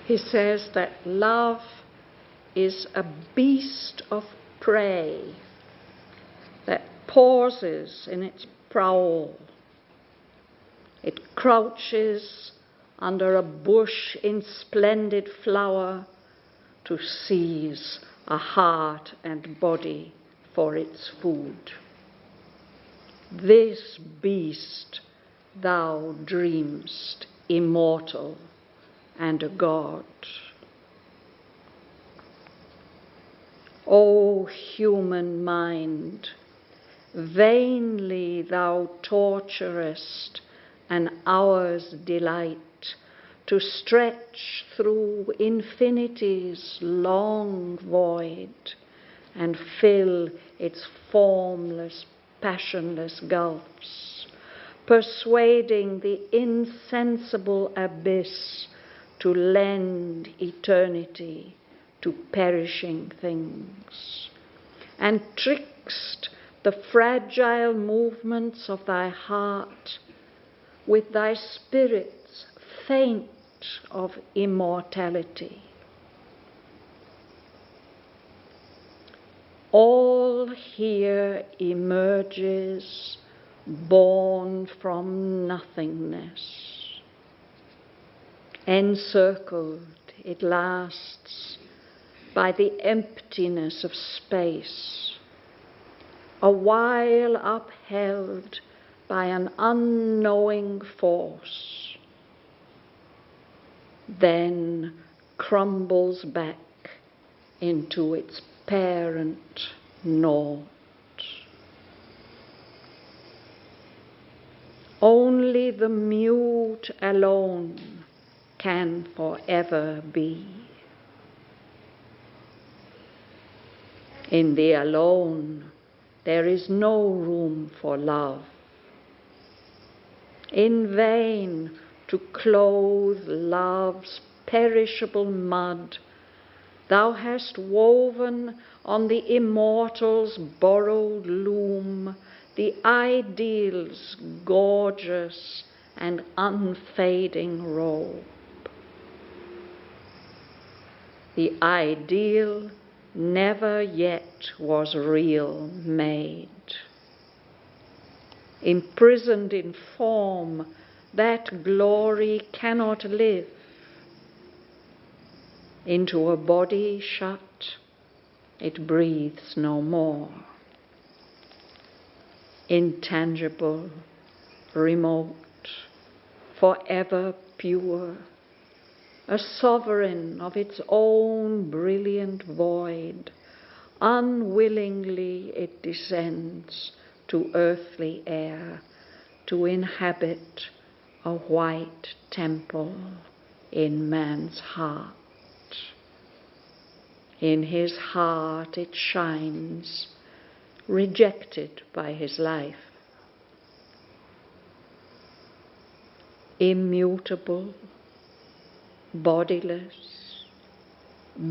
He says that love is a beast of prey that pauses in its prowl. It crouches under a bush in splendid flower to seize a heart and body for its food. This beast thou dreamst immortal and a god. O human mind, vainly thou torturest an hour's delight to stretch through infinity's long void and fill its formless, passionless gulfs, persuading the insensible abyss to lend eternity to perishing things, and trickst the fragile movements of thy heart with thy spirit's faint of immortality. All here emerges born from nothingness. Encircled it lasts by the emptiness of space, a while upheld by an unknowing force, then crumbles back into its parent naught. Only the mute alone can forever be. In the alone, there is no room for love. In vain to clothe love's perishable mud, thou hast woven on the immortal's borrowed loom the ideal's gorgeous and unfading robe. The ideal never yet was real made. Imprisoned in form, that glory cannot live. Into a body shut, it breathes no more. Intangible, remote, forever pure, a sovereign of its own brilliant void, unwillingly it descends to earthly air to inhabit a white temple in man's heart. In his heart it shines, rejected by his life. Immutable, bodiless,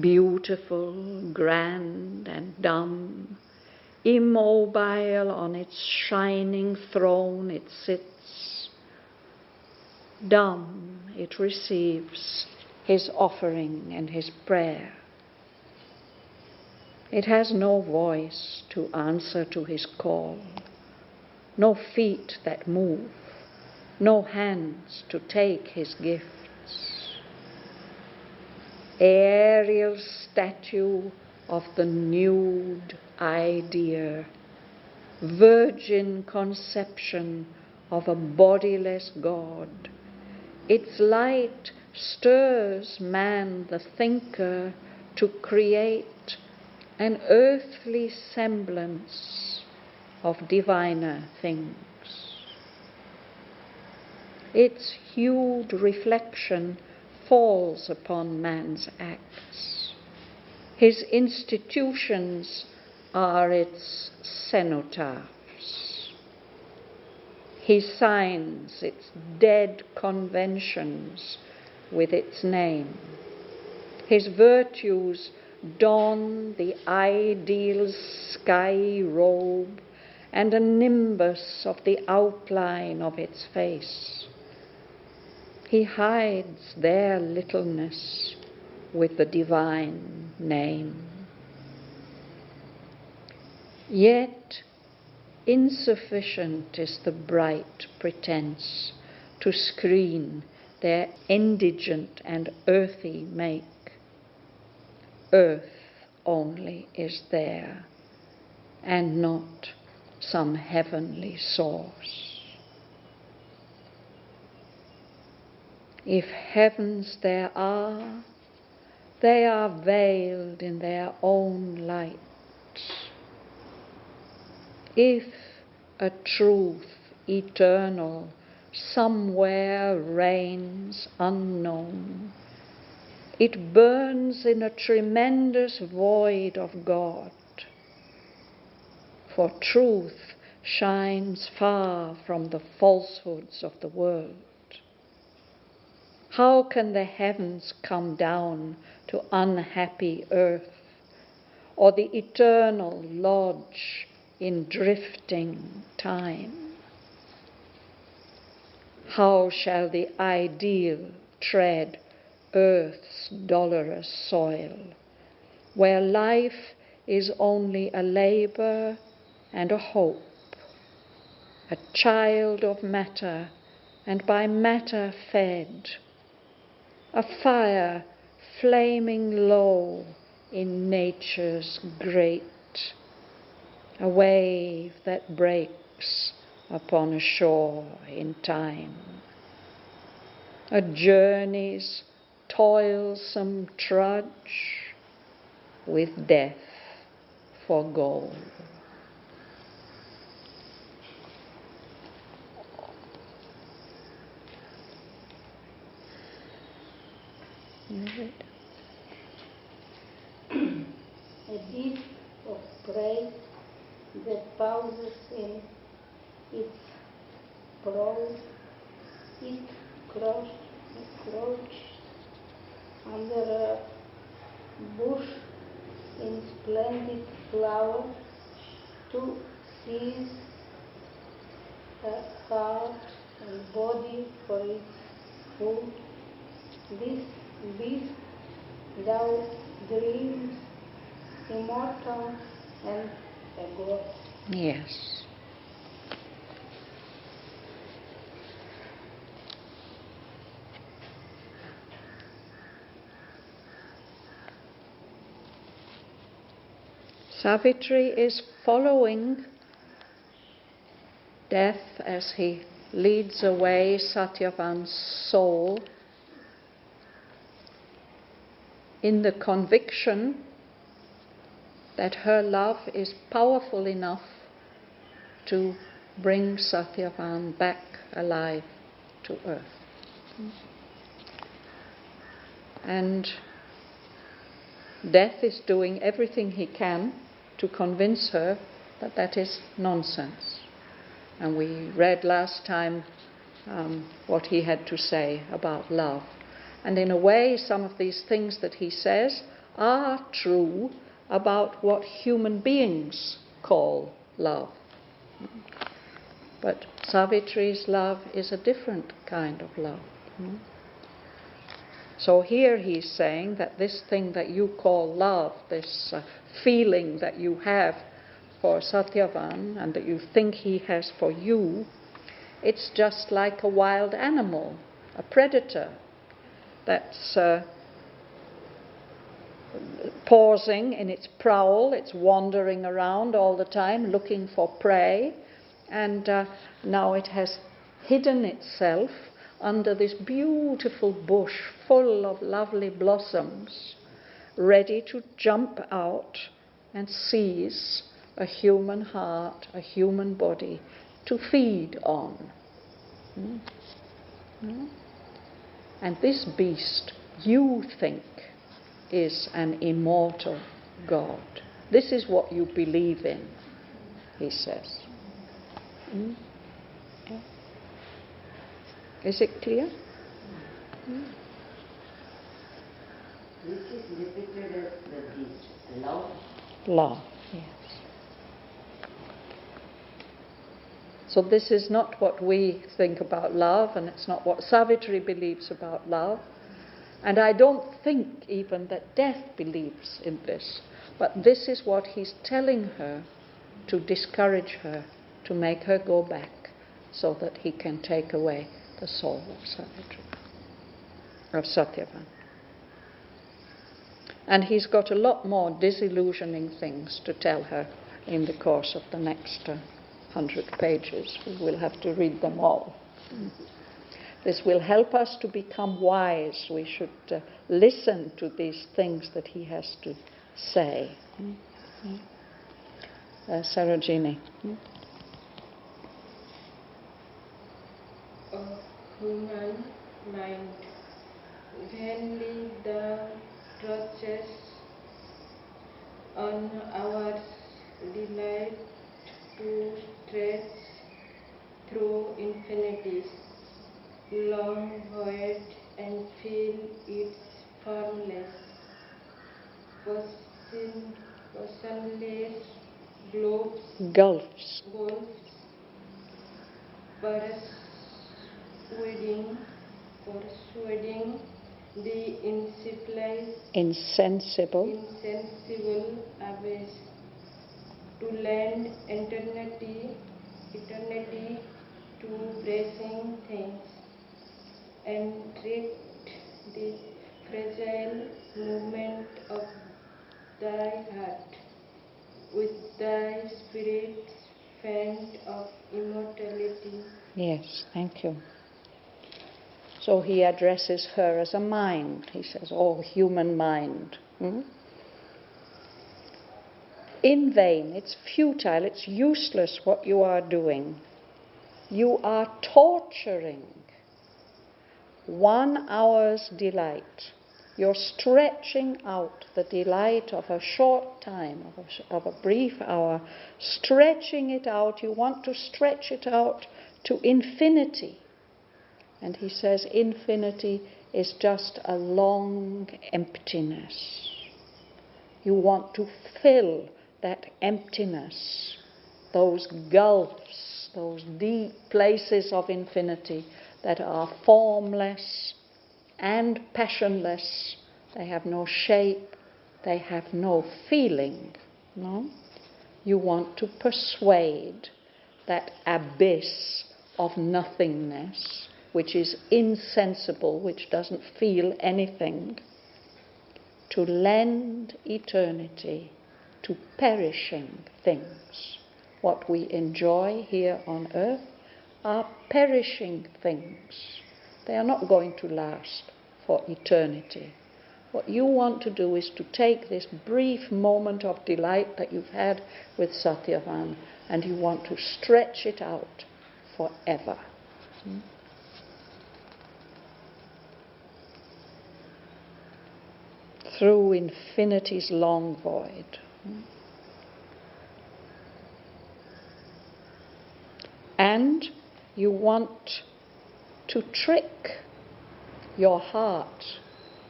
beautiful, grand and dumb, immobile on its shining throne it sits. Dumb it receives his offering and his prayer. It has no voice to answer to his call, no feet that move, no hands to take his gifts. Aerial statue of the nude idea, virgin conception of a bodiless God, its light stirs man the thinker to create an earthly semblance of diviner things. Its hued reflection falls upon man's acts. His institutions are its cenotaphs. He signs its dead conventions with its name. His virtues don the ideal's sky robe and a nimbus of the outline of its face. He hides their littleness with the divine name. Yet insufficient is the bright pretense to screen their indigent and earthy make. Earth only is there, and not some heavenly source. If heavens there are, they are veiled in their own light. If a truth eternal somewhere reigns unknown, it burns in a tremendous void of God. For truth shines far from the falsehoods of the world. How can the heavens come down to unhappy earth, or the eternal lodge in drifting time? How shall the ideal tread earth's dolorous soil, where life is only a labor and a hope, a child of matter and by matter fed, a fire flaming low in nature's great, a wave that breaks upon a shore in time, a journey's toilsome trudge with death for goal. A deed of praise that pauses in its prose, it crouches under a bush in splendid flower to seize a heart and body for its food. This beast thou dreams immortal and a god. Yes. Savitri is following death as he leads away Satyavan's soul in the conviction that her love is powerful enough to bring Satyavan back alive to earth. And death is doing everything he can to convince her that that is nonsense. And we read last time what he had to say about love. And in a way, some of these things that he says are true about what human beings call love. But Savitri's love is a different kind of love. So here he's saying that this thing that you call love, this feeling that you have for Satyavan and that you think he has for you, it's just like a wild animal, a predator that's pausing in its prowl, it's wandering around all the time looking for prey, and now it has hidden itself under this beautiful bush full of lovely blossoms, ready to jump out and seize a human heart, a human body to feed on. And this beast you think is an immortal God. This is what you believe in, he says. Is it clear? This is repeated as the beast. Love? Love, yes. So this is not what we think about love, and it's not what Savitri believes about love. And I don't think even that death believes in this. But this is what he's telling her to discourage her, to make her go back, so that he can take away the soul of Savitri, of Satyavan. And he's got a lot more disillusioning things to tell her in the course of the next 100 pages. We will have to read them all. This will help us to become wise. We should listen to these things that he has to say. Sarojini. A human mind vainly the touches on our delight to stretch through infinities, long void, and feel its formless, personless Gulfs. Persuading the insensible abyss to lend eternity to bracing things, and treat the fragile movement of thy heart with thy spirit's fount of immortality. Yes, thank you. So he addresses her as a mind. He says, oh, human mind. In vain, it's futile, it's useless what you are doing. You are torturing 1 hour's delight. You're stretching out the delight of a short time, of a brief hour, stretching it out. You want to stretch it out to infinity. And he says infinity is just a long emptiness. You want to fill that emptiness, those gulfs, those deep places of infinity that are formless and passionless. They have no shape, they have no feeling. No? You want to persuade that abyss of nothingness, which is insensible, which doesn't feel anything, to lend eternity to perishing things. What we enjoy here on earth are perishing things. They are not going to last for eternity. What you want to do is to take this brief moment of delight that you've had with Satyavan, and you want to stretch it out forever. Through infinity's long void. And you want to trick your heart,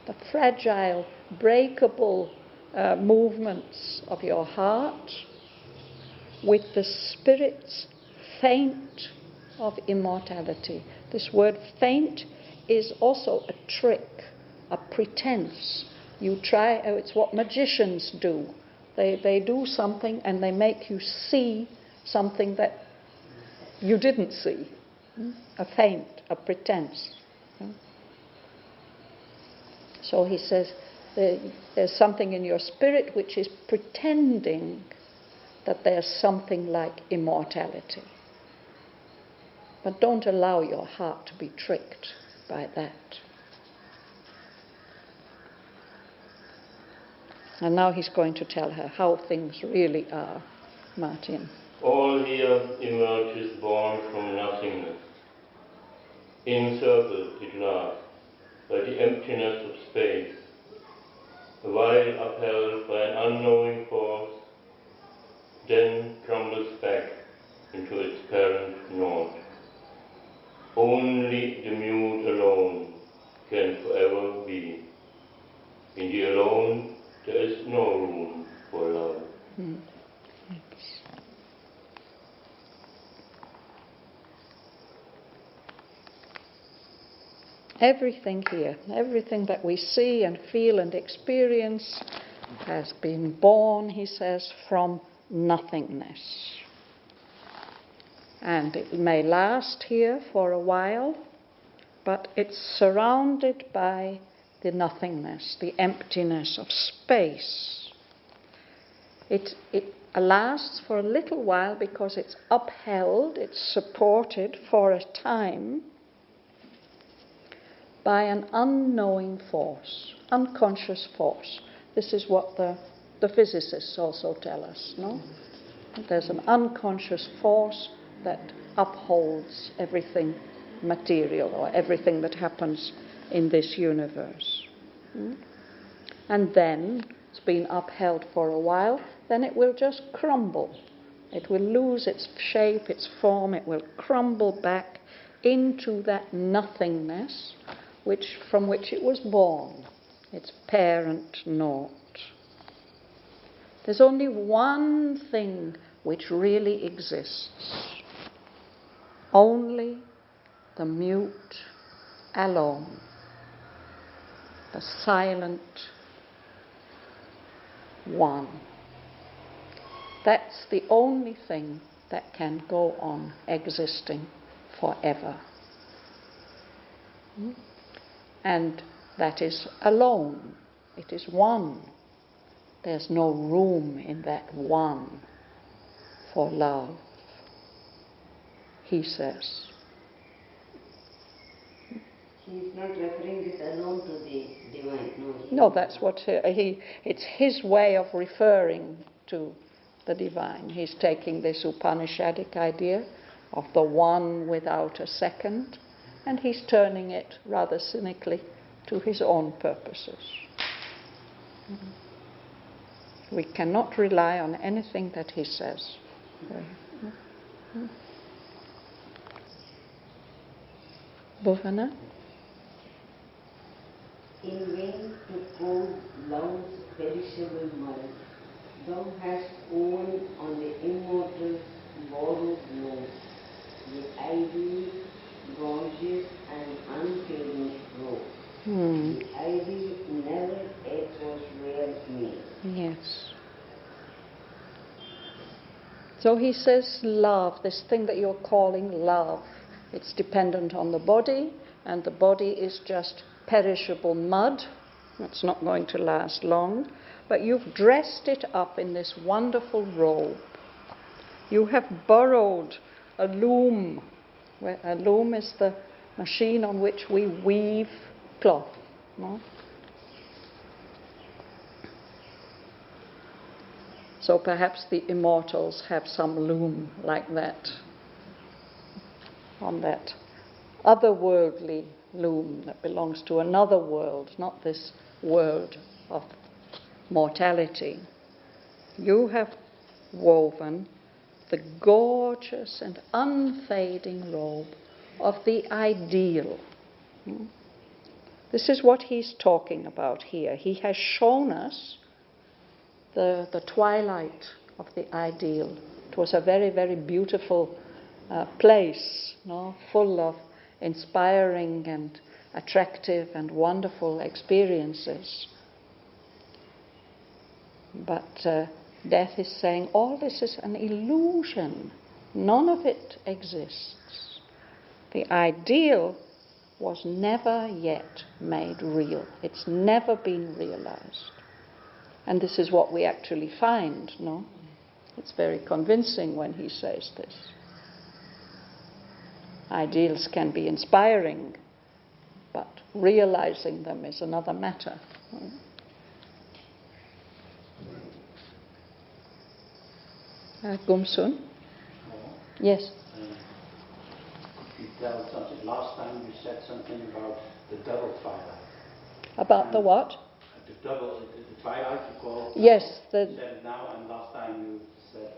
the fragile, breakable movements of your heart, with the spirit's feint of immortality. This word feint is also a trick, a pretense. You try, it's what magicians do. They do something and they make you see something that you didn't see. A feint, a pretense. So he says there's something in your spirit which is pretending that there's something like immortality. But don't allow your heart to be tricked by that. And now he's going to tell her how things really are, Martin. All here emerges born from nothingness, encircled at last by the emptiness of space, while upheld by an unknowing force, then crumbles back into its parent naught. Only the mute alone can forever be. In the alone there is no room for love. Everything here, everything that we see and feel and experience has been born, he says, from nothingness. And it may last here for a while, but it's surrounded by the nothingness, the emptiness of space. It lasts for a little while because it's upheld, it's supported for a time by an unknowing force, unconscious force. This is what the physicists also tell us, no? There's an unconscious force that upholds everything material or everything that happens in this universe. And then it's been upheld for a while, then it will just crumble. It will lose its shape, its form, it will crumble back into that nothingness from which it was born, its parent naught. There's only one thing which really exists. Only the mute alone, the silent one. That's the only thing that can go on existing forever. And that is alone. It is one. There's no room in that one for love, he says. He's not referring this alone to the divine. No, that's what it's his way of referring to the divine. He's taking this Upanishadic idea of the one without a second, and he's turning it rather cynically to his own purposes. We cannot rely on anything that he says. Bhavana? In vain to call love's perishable mud, thou hast owned on the immortal borrowed note, the ideal, gorgeous and unfading robe. The ideal never yet was real me. Yes. So he says love, this thing that you're calling love, it's dependent on the body, and the body is just perishable mud. It's not going to last long. But you've dressed it up in this wonderful robe. You have borrowed a loom. A loom is the machine on which we weave cloth. No? So perhaps the immortals have some loom like that, on that otherworldly loom that belongs to another world, not this world of mortality. You have woven the gorgeous and unfading robe of the ideal. This is what he's talking about here. He has shown us the twilight of the ideal. It was a very, very beautiful place, full of inspiring and attractive and wonderful experiences. But death is saying all this is an illusion. None of it exists. The ideal was never yet made real. It's never been realized. And this is what we actually find, no? It's very convincing when he says this. Ideals can be inspiring, but realizing them is another matter. Gumsun? Yes. You tell something. Last time you said something about the double twilight. About the what? The twilight you call. Yes. You said it now, and last time you said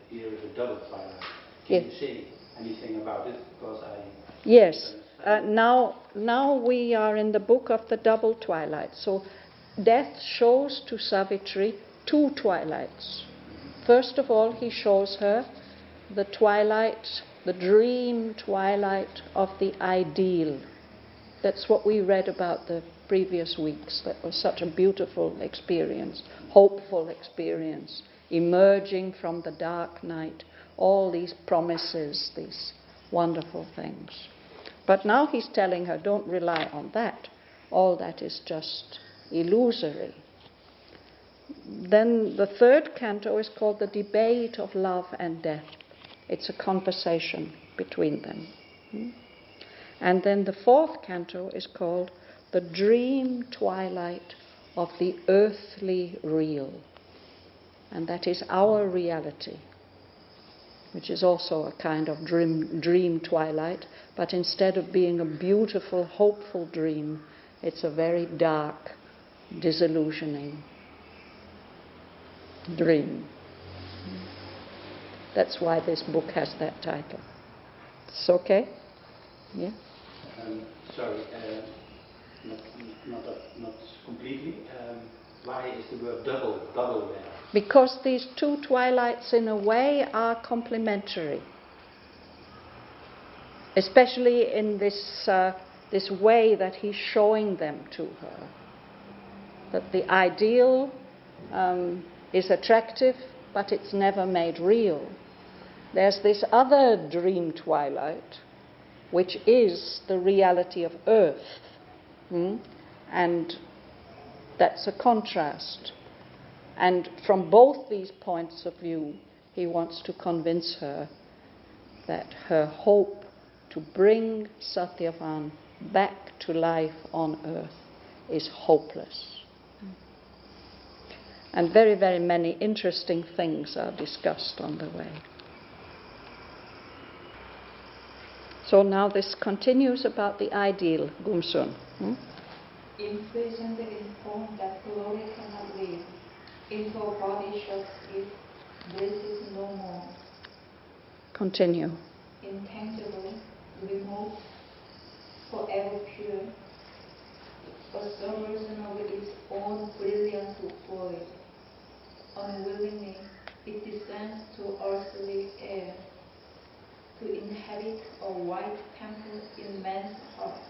here is a double twilight. Can you say anything about it? Because Yes. Now we are in the book of the double twilight. So death shows to Savitri two twilights. First of all, he shows her the twilight, the dream twilight of the ideal. That's what we read about the previous weeks. That was such a beautiful experience, hopeful experience, emerging from the dark night, all these promises, these wonderful things. But now he's telling her, don't rely on that. All that is just illusory. Then the third canto is called The Debate of Love and Death. It's a conversation between them. And then the fourth canto is called The Dream Twilight of the Earthly Real. And that is our reality, which is also a kind of dream twilight, but instead of being a beautiful, hopeful dream, it's a very dark, disillusioning dream. That's why this book has that title. It's okay? Yeah? Sorry, not completely. Why is the word double there? Because these two twilights in a way are complementary. Especially in this way that he's showing them to her. That the ideal is attractive, but it's never made real. There's this other dream twilight, which is the reality of earth. And that's a contrast. And from both these points of view, he wants to convince her that her hope to bring Satyavan back to life on earth is hopeless. And very, very many interesting things are discussed on the way. So now this continues about the ideal, Gumsun. Imprisoned in form that glory cannot live, if our body shall sleep, bliss is no more. Continue. Intangible, remote, forever pure, a subversion of its own brilliance to void. Unwillingly, it descends to earthly air, to inhabit a white temple in man's heart.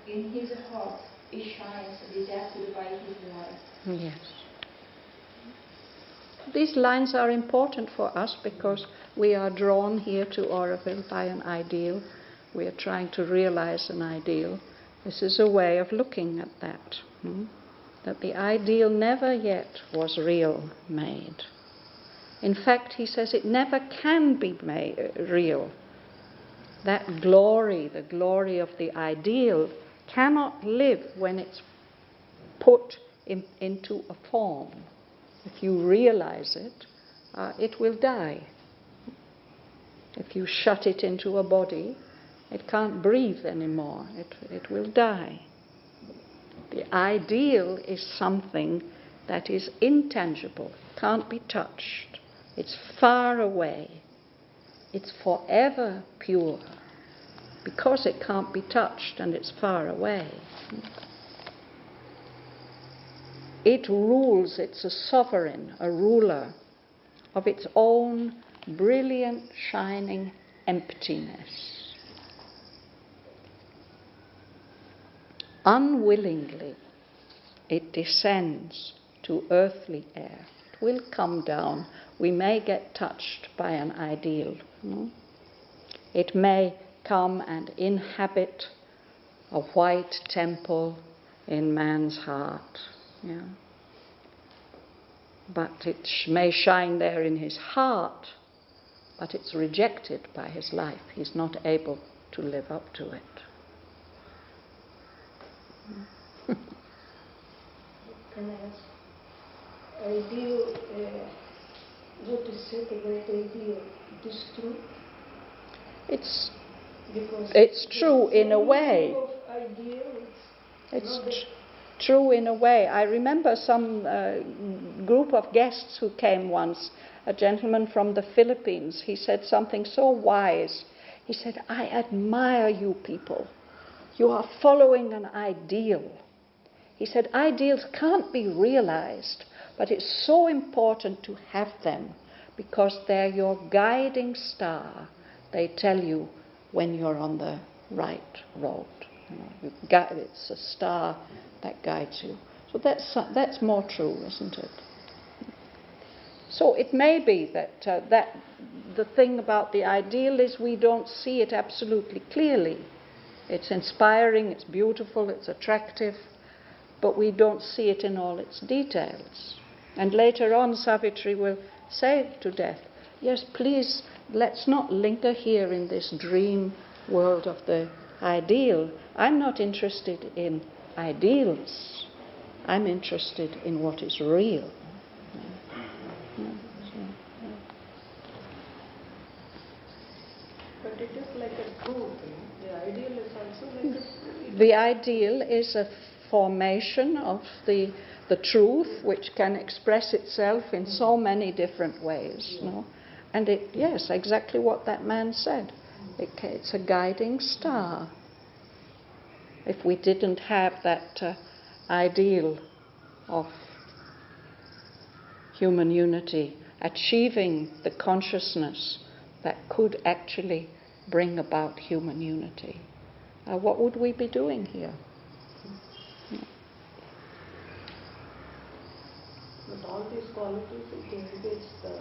In his heart, it shines, rejected by his life. Yes. These lines are important for us because we are drawn here to Auroville by an ideal. We are trying to realize an ideal. This is a way of looking at that. That the ideal never yet was real made. In fact, he says it never can be made real. That glory, the glory of the ideal, cannot live when it's put into a form. If you realize it, it will die. If you shut it into a body, it can't breathe anymore. It will die. The ideal is something that is intangible, can't be touched. It's far away. It's forever pure. Because it can't be touched and it's far away. It rules, it's a sovereign, a ruler of its own brilliant, shining emptiness. Unwillingly, it descends to earthly air. It will come down. We may get touched by an ideal. It may come and inhabit a white temple in man's heart. Yeah. But it may shine there in his heart, but it's rejected by his life. He's not able to live up to it. Can I ask? Ideal, what is said about ideal? It is true? It's true in a way. It's true in a way. I remember some group of guests who came once, a gentleman from the Philippines. He said something so wise. He said, I admire you people. You are following an ideal. He said, ideals can't be realized, but it's so important to have them because they're your guiding star. They tell you when you're on the right road. It's a star that guides you. So that's more true, isn't it? So it may be that the thing about the ideal is we don't see it absolutely clearly. It's inspiring, it's beautiful, it's attractive, but we don't see it in all its details. And later on, Savitri will say to Death, yes, please, let's not linger here in this dream world of the ideal. I'm not interested in ideals. I'm interested in what is real. But it is like a truth. The ideal is also like a... The ideal is a formation of the truth, which can express itself in so many different ways. No? And yes, exactly what that man said. It's a guiding star. If we didn't have that ideal of human unity, achieving the consciousness that could actually bring about human unity, what would we be doing here? But all these qualities, it indicates the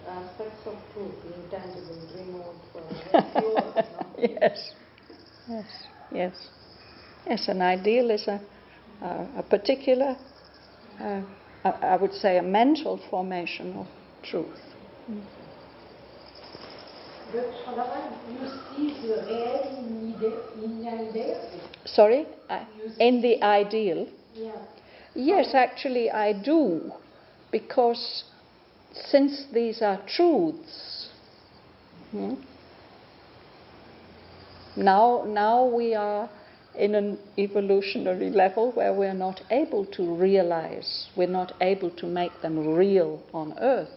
aspects of truth, intangible, remote, pure. No? Yes, yes, yes. Yes, an ideal is a particular, I would say, a mental formation of truth. But Shraddhavan, you see the real in idea? Sorry? In the ideal? Yeah. Yes, actually I do, because since these are truths, now we are in an evolutionary level where we're not able to realize, we're not able to make them real on earth.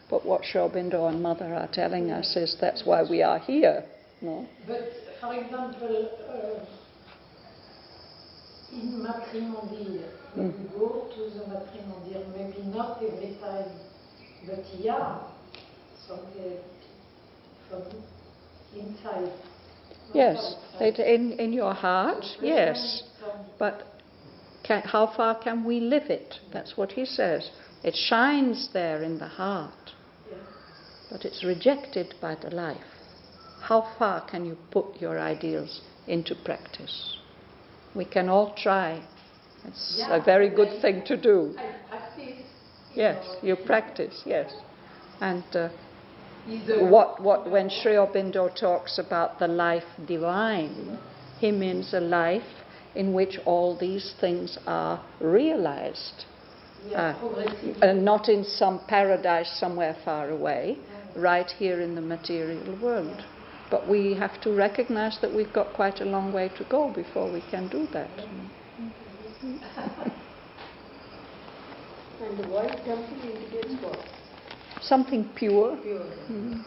But what Aurobindo and Mother are telling us is that's why we are here. No? But, for example, in matrimonial, when you go to the matrimonial, maybe not every time, but yeah, something from inside. Yes, in your heart, yes. But how far can we live it? That's what he says. It shines there in the heart, but it's rejected by the life. How far can you put your ideals into practice? We can all try. It's a very good thing to do. I practice. Yes, you practice, yes. And when Sri Aurobindo talks about the life divine, he means a life in which all these things are realized. And not in some paradise somewhere far away, right here in the material world. But we have to recognize that we've got quite a long way to go before we can do that. And the white temple indicates what? Something pure. Pure. Mm.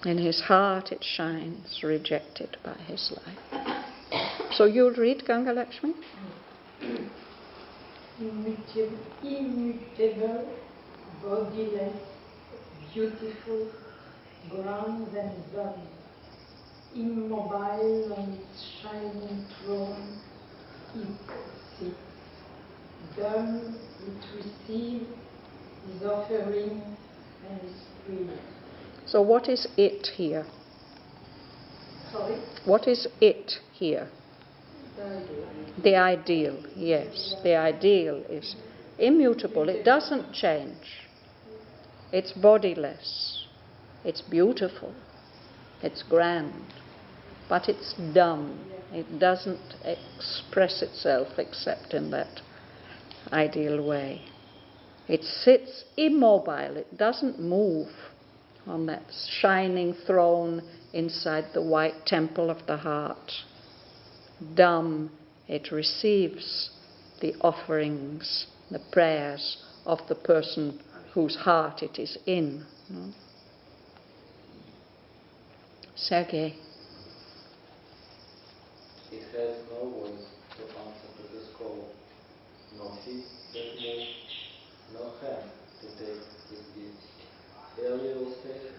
In his heart it shines, rejected by his life. So you'll read Ganga Lakshmi? Immutable, bodiless, beautiful, grand and dumb, immobile on its shining throne, it sits. Dumb, it receives his offering and his prayer. So what is it here? Sorry? What is it here? The ideal, yes. The ideal is immutable. It doesn't change. It's bodiless. It's beautiful. It's grand. But it's dumb. It doesn't express itself except in that ideal way. It sits immobile. It doesn't move on that shining throne inside the white temple of the heart. Dumb, it receives the offerings, the prayers of the person whose heart it is in. No? Sergei. It has no voice to answer to this call, no feet that move, no hand to take his gift. early illustration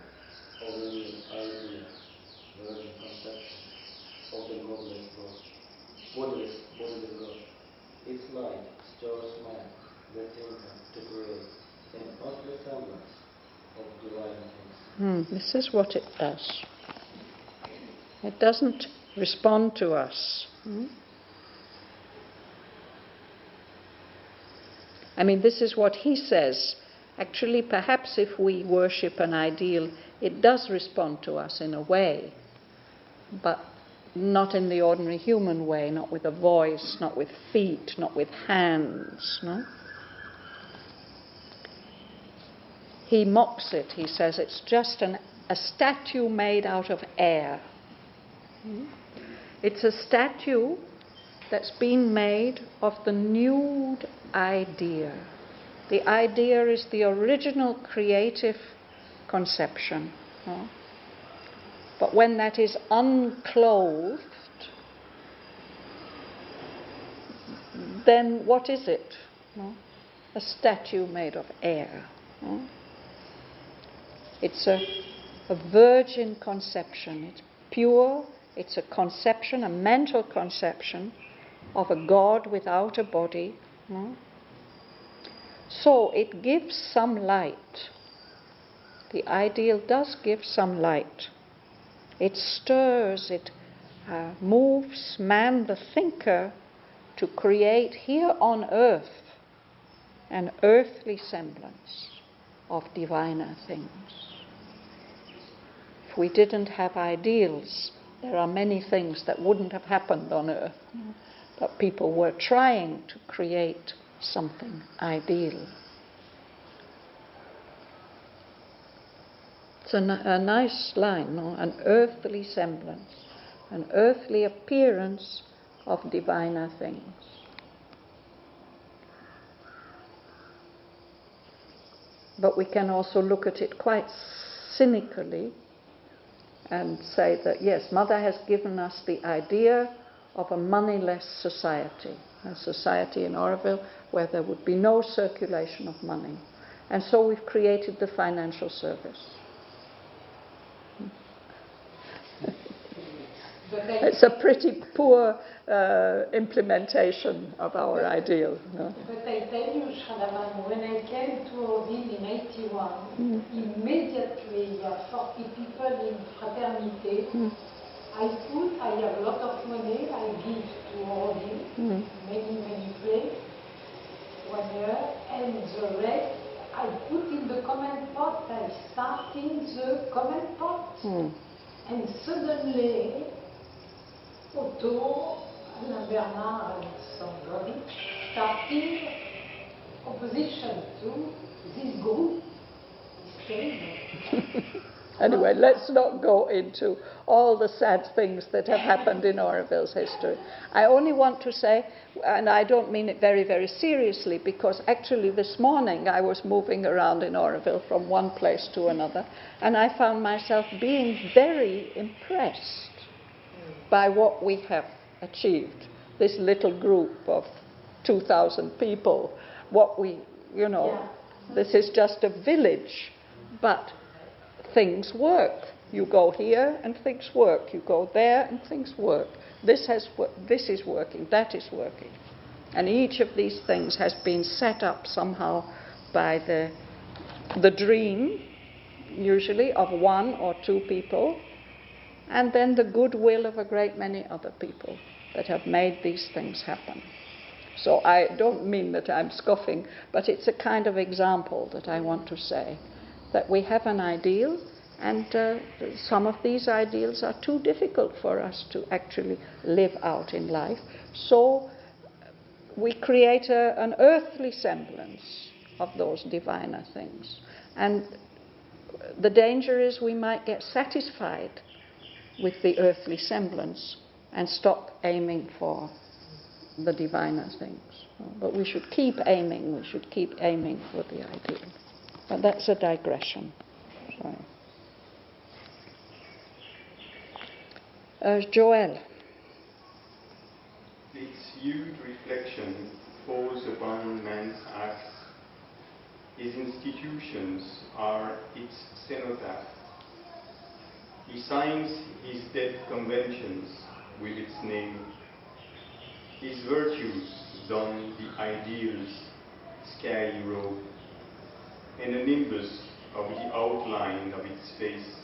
of an idea, version, conception of the godless God, bodiless God. Its light stirs man, the thinker, to create an earthly semblance of divine things. This is what it does. It doesn't respond to us. I mean, this is what he says. Actually, perhaps if we worship an ideal, it does respond to us in a way, but not in the ordinary human way, not with a voice, not with feet, not with hands. No? He mocks it. He says it's just a statue made out of air. It's a statue that's been made of the nude idea. The idea is the original creative conception. No? But when that is unclothed, then what is it? No? A statue made of air. No? It's a virgin conception. It's pure. It's a conception, a mental conception of a God without a body. No? So it gives some light. The ideal does give some light. It stirs, it moves man, the thinker, to create here on earth an earthly semblance of diviner things. If we didn't have ideals, there are many things that wouldn't have happened on earth. But people were trying to create something ideal. It's a nice line, no? An earthly semblance, an earthly appearance of diviner things. But we can also look at it quite cynically and say that, yes, Mother has given us the idea of a moneyless society, a society in Auroville where there would be no circulation of money. And so we've created the financial service. It's a pretty poor implementation of our ideal. No? But I tell you, Shraddhavan, when I came to Auroville in 81, immediately 40 people in fraternité. I have a lot of money, I give to Auroville, many places, 1 year, and the rest I put in the comment pot. I started the comment pot. And suddenly, Otto, Alain Bernard, and somebody starting opposition to this group. It's terrible. Anyway, let's not go into all the sad things that have happened in Auroville's history. I only want to say, and I don't mean it very, very seriously, because actually this morning I was moving around in Auroville from one place to another, and I found myself being very impressed by what we have achieved. This little group of 2,000 people, this is just a village, but things work. You go here and things work. You go there and things work. This is working, that is working. And each of these things has been set up somehow by the dream, usually, of 1 or 2 people, and then the goodwill of a great many other people that have made these things happen. So I don't mean that I'm scoffing, but it's a kind of example that I want to say, that we have an ideal, and some of these ideals are too difficult for us to actually live out in life. So we create an earthly semblance of those diviner things. And the danger is we might get satisfied with the earthly semblance and stop aiming for the diviner things. But we should keep aiming for the ideal. But that's a digression. Sorry. Joel. Its hued reflection falls upon man's acts His institutions are its cenotaph. He signs his dead conventions with its name. His virtues don the ideal's scaly robe, and a nimbus of the outline of its face.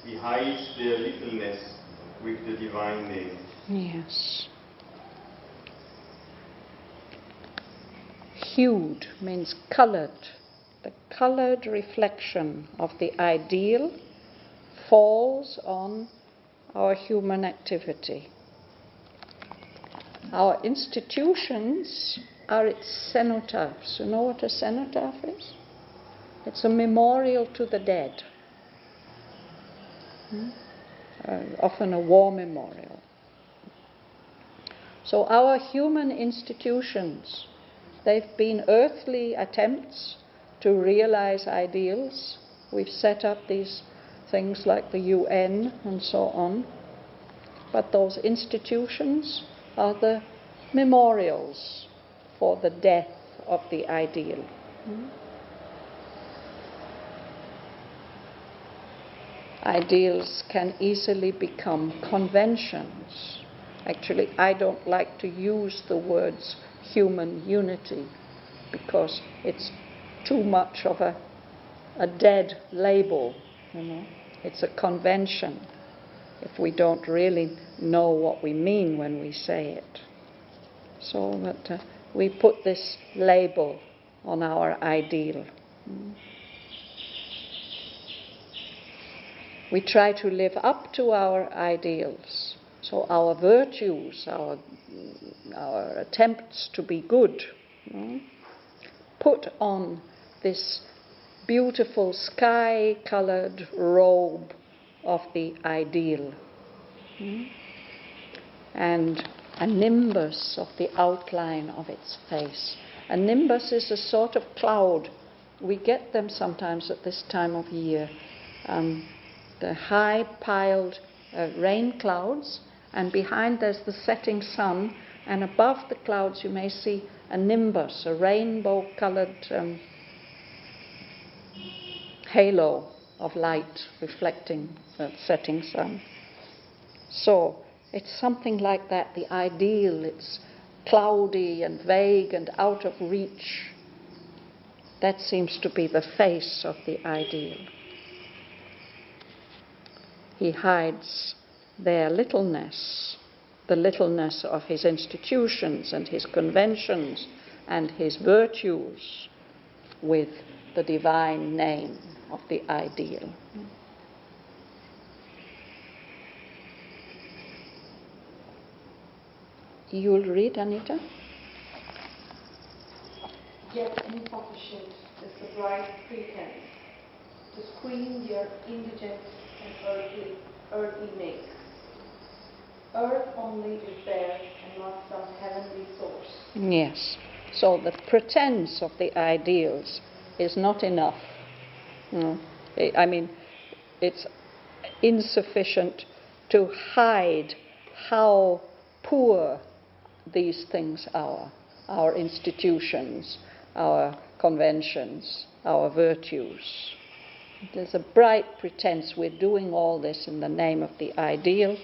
He hides their littleness with the divine name. Yes. Hued means coloured. The coloured reflection of the ideal falls on our human activity. Our institutions are its cenotaphs. You know what a cenotaph is? It's a memorial to the dead. Often a war memorial. So our human institutions, they've been earthly attempts to realize ideals. We've set up these things like the UN and so on. But those institutions are the memorials for the death of the ideal. Ideals can easily become conventions. Actually, I don't like to use the words human unity because it's too much of a dead label, you know. It's a convention if we don't really know what we mean when we say it. So that we put this label on our ideal. We try to live up to our ideals. So our virtues, our attempts to be good, put on this beautiful sky-coloured robe of the ideal, and a nimbus of the outline of its face. A nimbus is a sort of cloud. We get them sometimes at this time of year. The high-piled rain clouds, and behind there's the setting sun, and above the clouds you may see a nimbus, a rainbow-coloured halo of light reflecting the setting sun. So it's something like that, the ideal. It's cloudy and vague and out of reach. That seems to be the face of the ideal. He hides their littleness, the littleness of his institutions and his conventions and his virtues, with the divine name of the ideal. You'll read, Anita? Yet insufficient is the bright pretense to screen their indigent and earthly make. Earth only is there and not some heavenly source. Yes. So the pretense of the ideals is not enough. I mean, it's insufficient to hide how poor these things are, our institutions, our conventions, our virtues. There's a bright pretense we're doing all this in the name of the ideal,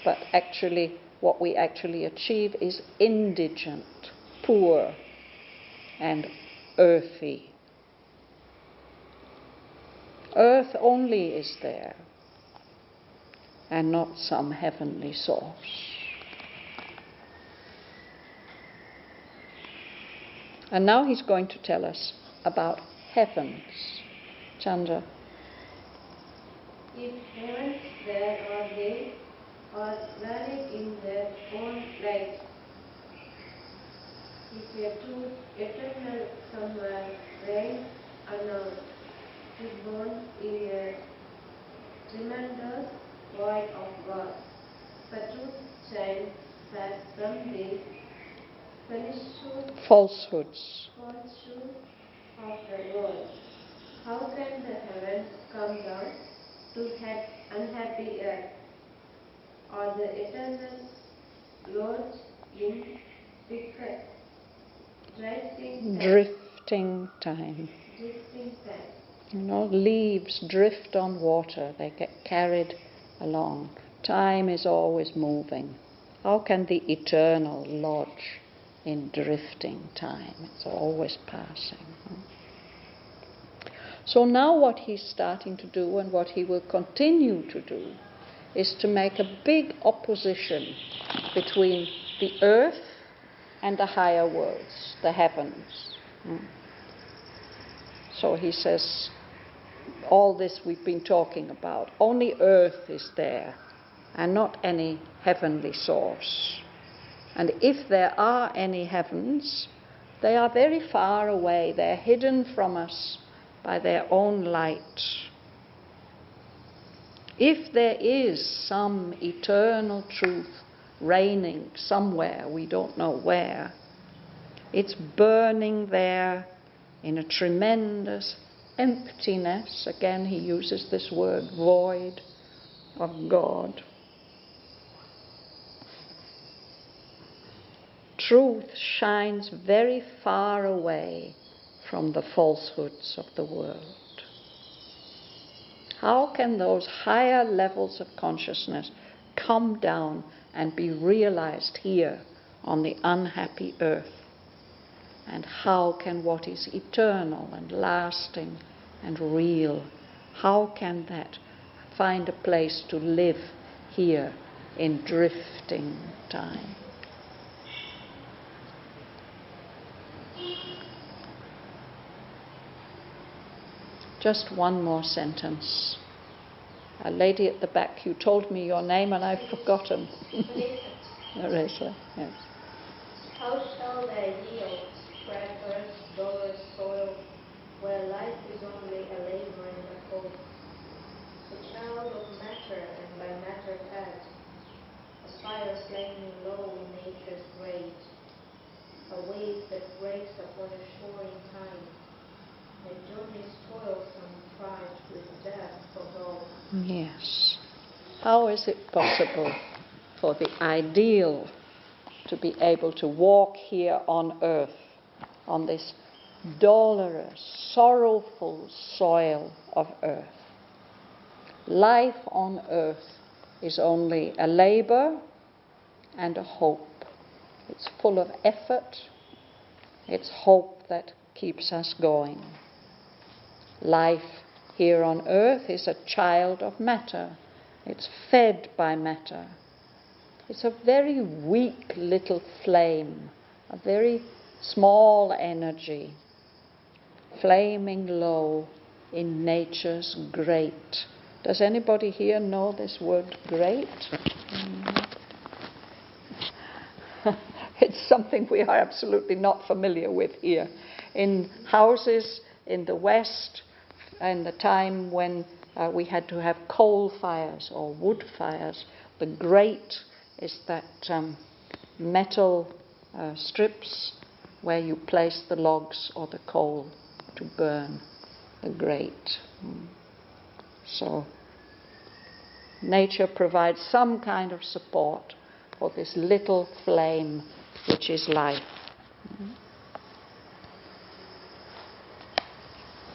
but actually what we actually achieve is indigent, poor, and earthy. Earth only is there, and not some heavenly source. And now he's going to tell us about heavens. Chandra. If heavens there are they, are valid in their own right. If a truth eternal somewhere reigns announced, is born in a tremendous void of God. The truth shines that from the falsehoods of the world. How can the heavens come down to unhappy earth, or the eternal Lord in drift drifting time. Drifting time. You know, leaves drift on water, they get carried along. Time is always moving. How can the eternal lodge in drifting time? It's always passing. So now what he's starting to do, and what he will continue to do, is to make a big opposition between the earth and the higher worlds, the heavens. So he says, all this we've been talking about, only earth is there, and not any heavenly source. And if there are any heavens, they are very far away, they're hidden from us by their own light. If there is some eternal truth reigning somewhere, we don't know where, it's burning there in a tremendous emptiness. Again, he uses this word, void of God. Truth shines very far away from the falsehoods of the world. How can those higher levels of consciousness come down and be realized here on the unhappy earth? And how can what is eternal and lasting and real, how can that find a place to live here in drifting time? Just one more sentence. A lady at the back, you told me your name and I've forgotten. Teresa, yes. How shall the ideal spread earth's dolorous soil, where life is only a labor and a hope? The child of matter and by matter fed, a fire flaming low in nature's rage, a wave that breaks upon a shore in time, a journey toilsome tribed with death for goal. Yes. How is it possible for the ideal to be able to walk here on earth, on this dolorous, sorrowful soil of earth? Life on earth is only a labor and a hope. It's full of effort. It's hope that keeps us going. Life here on earth is a child of matter. It's fed by matter. It's a very weak little flame, a very small energy, flaming low in nature's great. Does anybody here know this word great? It's something we are absolutely not familiar with here. In houses in the West, in the time when we had to have coal fires or wood fires, the grate is that metal strips where you place the logs or the coal to burn, the grate. So nature provides some kind of support for this little flame which is life.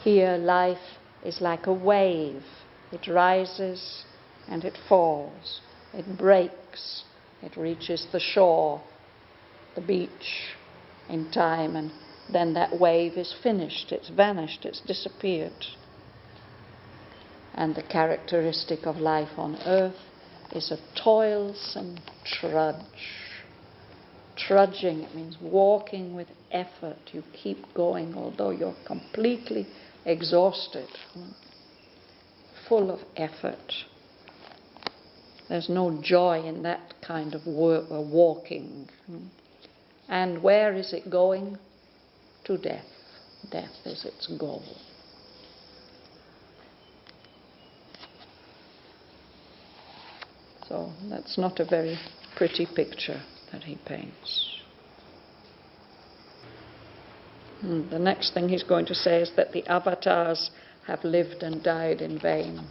Here life is like a wave. It rises and it falls. It breaks. It reaches the shore, the beach in time, and then that wave is finished. It's vanished. It's disappeared. And the characteristic of life on earth is a toilsome trudge. Trudging, it means walking with effort. You keep going although you're completely exhausted, full of effort. There's no joy in that kind of walking. And where is it going? To death. Death is its goal. So that's not a very pretty picture that he paints. The next thing he's going to say is that the avatars have lived and died in vain.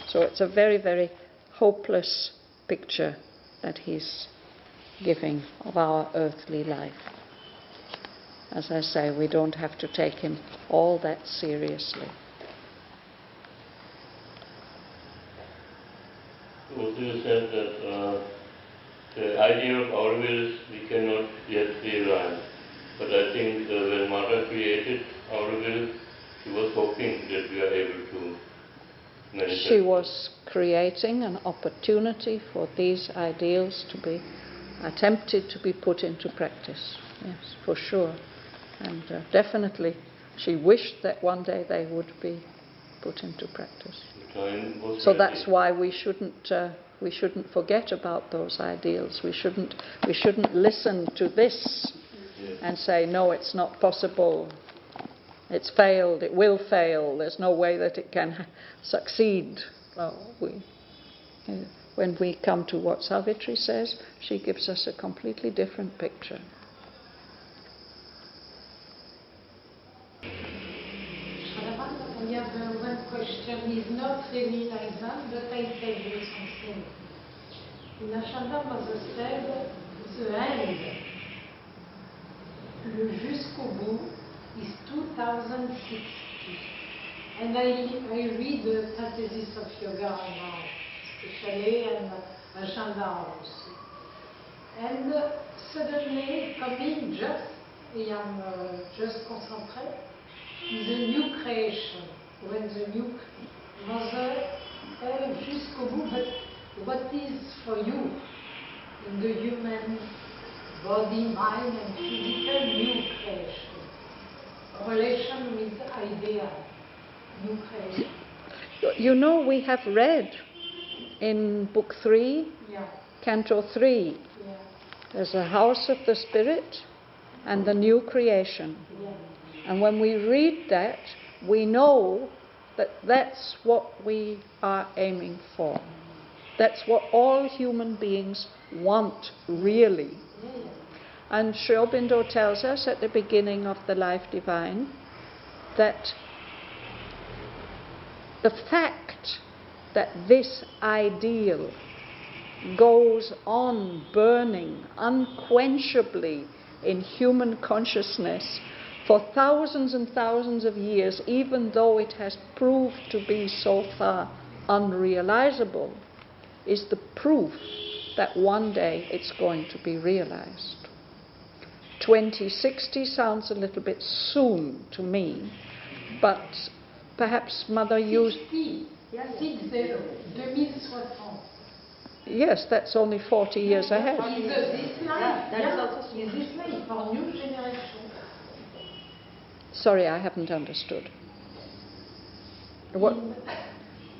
So it's a very, very hopeless picture that he's giving of our earthly life. as I say, we don't have to take him all that seriously. Also you said that the idea of Auroville we cannot yet realize. But I think when Mother created Auroville, she was hoping that we are able to manifest. She was creating an opportunity for these ideals to be attempted to be put into practice. Yes, for sure. And definitely she wished that one day they would be put into practice. So that's why we shouldn't forget about those ideals. We shouldn't listen to this and say, no, it's not possible. It's failed. It will fail. There's no way that it can succeed. Well, when we come to what Savitri says, she gives us a completely different picture. Shraddhavan, I have one question. It's not really like that, but I tell you something. In Ashanda Mother said, the end, le jusqu'au bout, is 2060. And I read the Synthesis of Yoga now, especially, and Ashanda also. And suddenly, coming just, I am just concentrated, is a new creation. When the new Mother, jusqu'au bout, but what is for you in the human body, mind, and physical new creation? Relation with idea, new creation. You know, we have read in Book 3, Canto 3, there's a house of the Spirit and the new creation. And when we read that, we know that that's what we are aiming for. That's what all human beings want, really. And Aurobindo tells us at the beginning of the Life Divine that the fact that this ideal goes on burning unquenchably in human consciousness for thousands and thousands of years, even though it has proved to be so far unrealizable, is the proof that one day it's going to be realized. 2060 sounds a little bit soon to me, but perhaps Mother used... 2060. Yes, that's only 40 years ahead. Is this life? Is this life for new generation? Sorry, I haven't understood. What?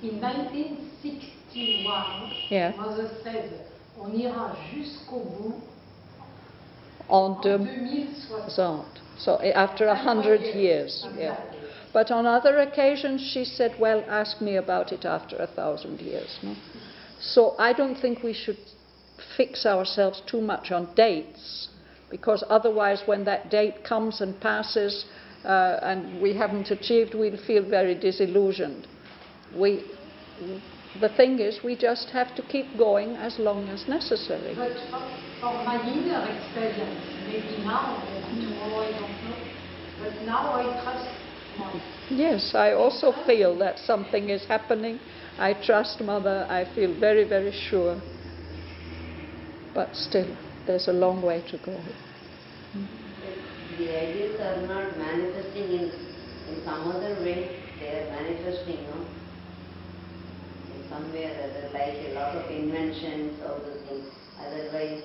In 1961, Mother said, on ira jusqu'au bout en 2060. So after 100 years. Yeah. But on other occasions she said, well, ask me about it after 1,000 years. No? So I don't think we should fix ourselves too much on dates, because otherwise when that date comes and passes and we haven't achieved, we'll feel very disillusioned. The thing is, we just have to keep going as long as necessary. But for my inner experience, maybe now, maybe tomorrow, I don't know, but now I trust Mother. Yes, I also feel that something is happening. I trust Mother, I feel very, very sure. But still, there's a long way to go. The ideas are not manifesting in some other way, they are manifesting, no? In some way or other, like a lot of inventions, all those things. Otherwise,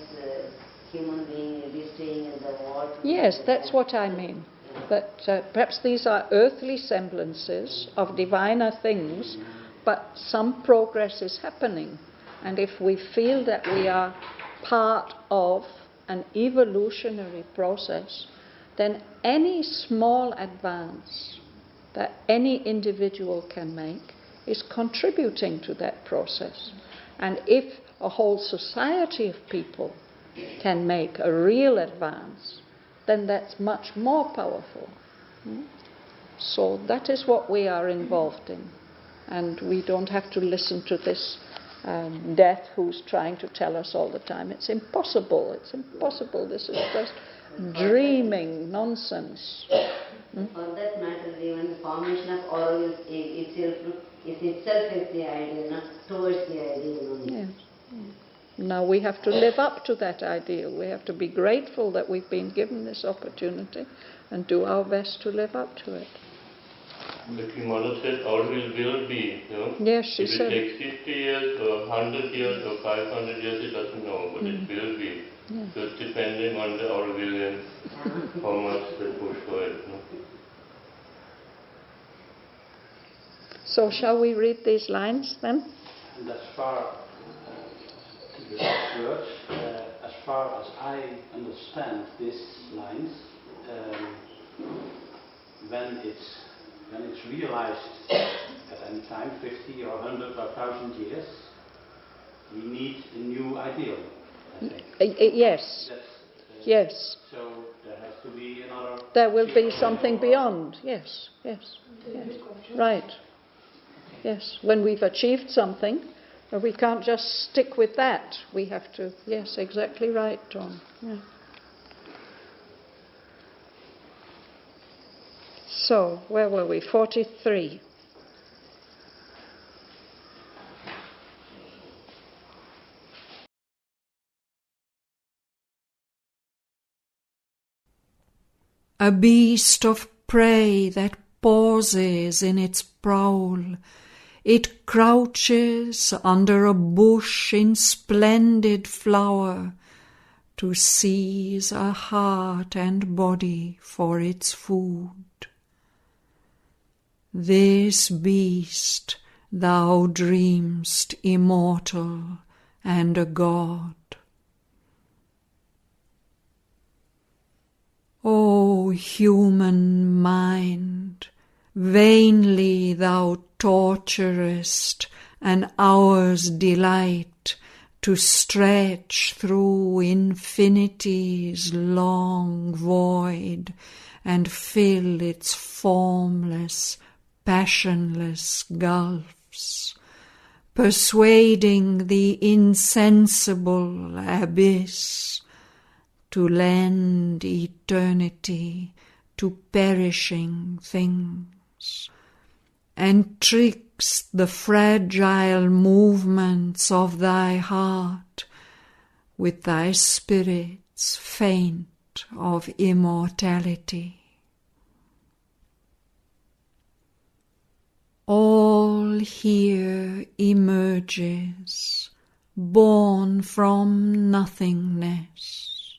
human being will be staying in the water. Yes, that's what I mean. That perhaps these are earthly semblances of diviner things, but some progress is happening. And if we feel that we are part of an evolutionary process, then any small advance that any individual can make is contributing to that process. And if a whole society of people can make a real advance, then that's much more powerful. So that is what we are involved in. And we don't have to listen to this death who's trying to tell us all the time, it's impossible, this is just dreaming nonsense. For that matter, even the formation of Auroville itself is the ideal, not towards the ideal only. Yeah. Now we have to live up to that ideal. We have to be grateful that we've been given this opportunity and do our best to live up to it. But your mother said Auroville will be, you know? Yes, she said. If it takes 50 years or 100 years or 500 years, it doesn't know, but it will be. Yeah. So it's depending on the Aurovillians, how much they push for it. You know? So shall we read these lines then? And as far to the last words, as far as I understand these lines, when it's realized at any time, 50 or 100 or 1,000 years, we need a new ideal, I think. Yes. Yes. So there has to be another... There will be something beyond. Yes. Right. Yes. When we've achieved something, we can't just stick with that. We have to... Yes, exactly right, John. Yeah. So, where were we? 43. A beast of prey that pauses in its prowl, it crouches under a bush in splendid flower to seize a heart and body for its food. This beast thou dream'st immortal and a god. O human mind, vainly thou torturest an hour's delight to stretch through infinity's long void and fill its formless, passionless gulfs, persuading the insensible abyss to lend eternity to perishing things, and tricks the fragile movements of thy heart with thy spirit's feint of immortality. All here emerges, born from nothingness.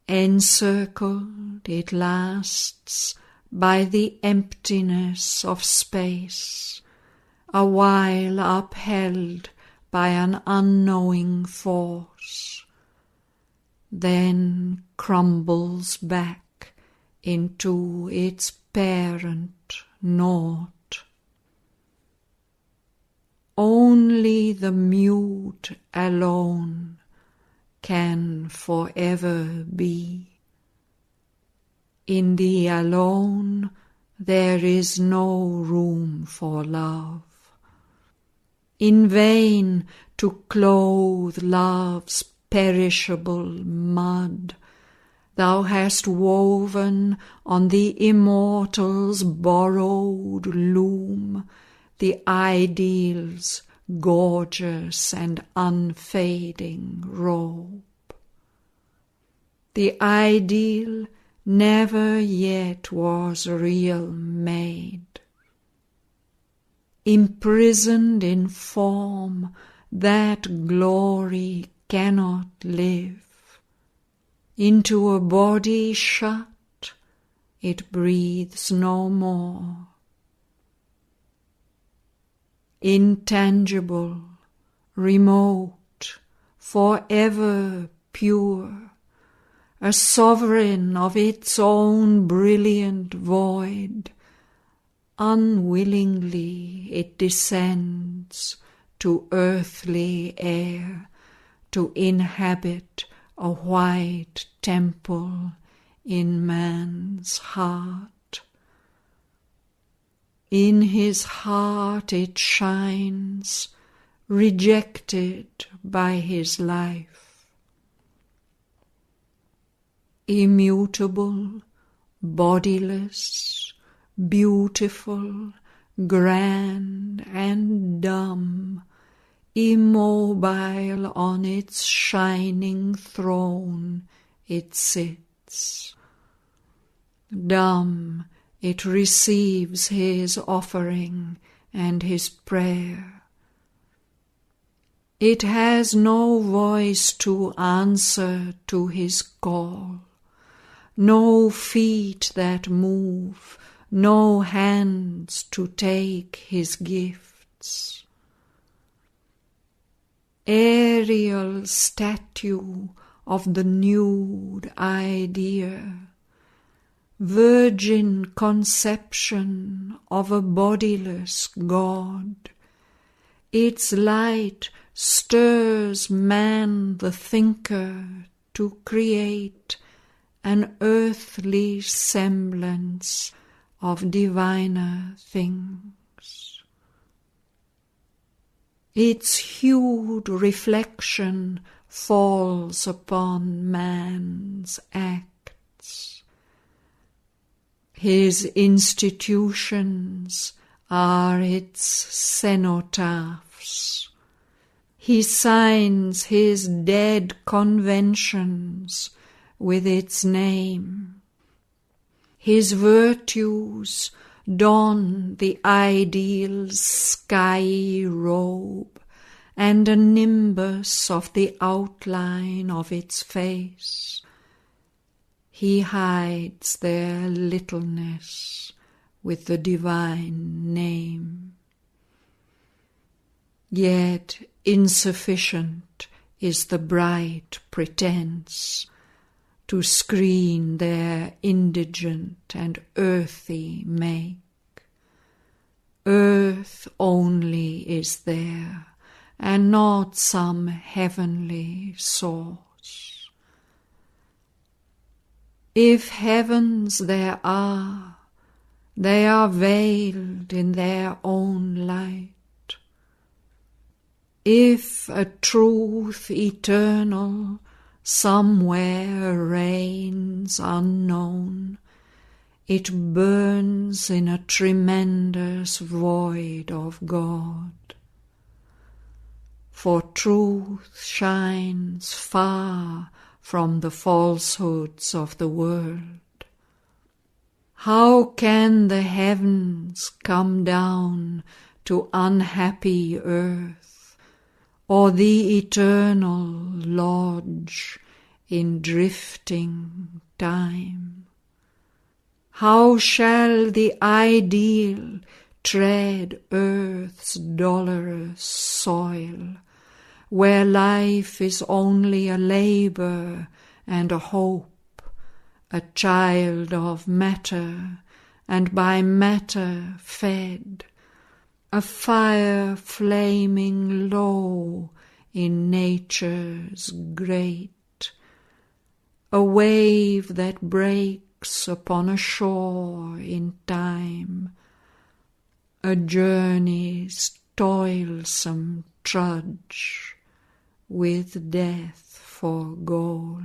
Encircled it lasts by the emptiness of space, a while upheld by an unknowing force, then crumbles back into its parent naught. Only the mute alone can forever be. In the alone there is no room for love. In vain to clothe love's perishable mud, thou hast woven on the immortal's borrowed loom the ideal's gorgeous and unfading robe. The ideal never yet was real made. Imprisoned in form, that glory cannot live. Into a body shut, it breathes no more. Intangible, remote, forever pure, a sovereign of its own brilliant void, unwillingly it descends to earthly air to inhabit a white temple in man's heart. In his heart it shines, rejected by his life. immutable, bodiless, beautiful, grand and dumb, immobile on its shining throne it sits. Dumb it receives his offering and his prayer. It has no voice to answer to his call, no feet that move, no hands to take his gifts. Aerial statue of the nude idea, virgin conception of a bodiless God, its light stirs man the thinker to create an earthly semblance of diviner things. Its hued reflection falls upon man's acts. His institutions are its cenotaphs. He signs his dead conventions with its name. His virtues don the ideal's skyey robe and a nimbus of the outline of its face. He hides their littleness with the divine name. Yet insufficient is the bright pretense to screen their indigent and earthy make. Earth only is there, and not some heavenly source. If heavens there are, they are veiled in their own light. If a truth eternal somewhere reigns unknown, it burns in a tremendous void of God. For truth shines far from the falsehoods of the world. How can the heavens come down to unhappy earth, or the eternal lodge in drifting time? How shall the ideal tread earth's dolorous soil, where life is only a labor and a hope, a child of matter, and by matter fed, a fire flaming low in nature's grate, a wave that breaks upon a shore in time, a journey's toilsome trudge with death for goal?